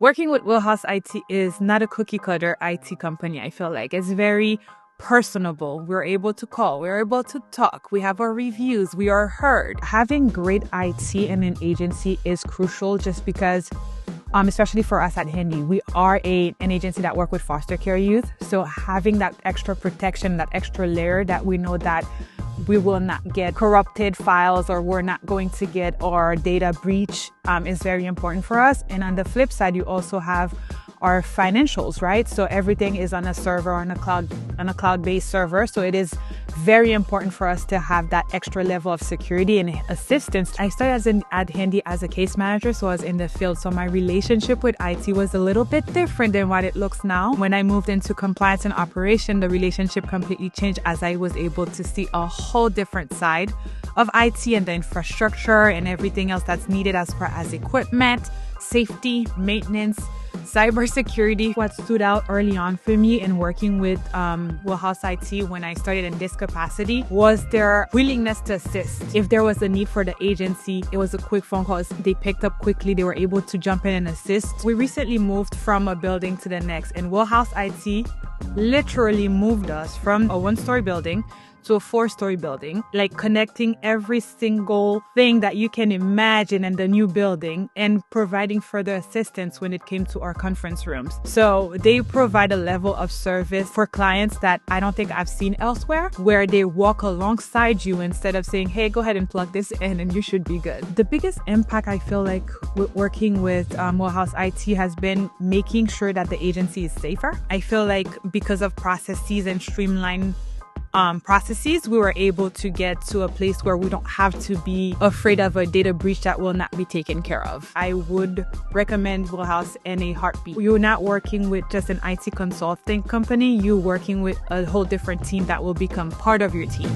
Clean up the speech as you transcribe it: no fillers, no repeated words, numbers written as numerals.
Working with WheelHouse IT is not a cookie cutter IT company, I feel like. It's very personable. We're able to call, we're able to talk, we have our reviews, we are heard. Having great IT in an agency is crucial just because, especially for us at Handy, we are an agency that work with foster care youth. So having that extra protection, that extra layer that we know that we will not get corrupted files or we're not going to get our data breach is very important for us. And on the flip side, you also have our financials, right? So everything is on a server, on a cloud-based server. So it is very important for us to have that extra level of security and assistance. I started at Handy as a case manager, so I was in the field. So my relationship with IT was a little bit different than what it looks now. When I moved into compliance and operation, the relationship completely changed as I was able to see a whole different side of IT and the infrastructure and everything else that's needed as far as equipment, safety, maintenance, cybersecurity. What stood out early on for me in working with WheelHouse IT when I started in this capacity was their willingness to assist. If there was a need for the agency, it was a quick phone call. They picked up quickly. They were able to jump in and assist. We recently moved from a building to the next, and WheelHouse IT literally moved us from a one-story building to a 4-story building, like connecting every single thing that you can imagine in the new building and providing further assistance when it came to our conference rooms. So they provide a level of service for clients that I don't think I've seen elsewhere, where they walk alongside you instead of saying, hey, go ahead and plug this in and you should be good. The biggest impact I feel like with working with WheelHouse IT has been making sure that the agency is safer. I feel like because of processes and streamlined processes, we were able to get to a place where we don't have to be afraid of a data breach that will not be taken care of. I would recommend WheelHouse in a heartbeat. You're not working with just an IT consulting company, you're working with a whole different team that will become part of your team.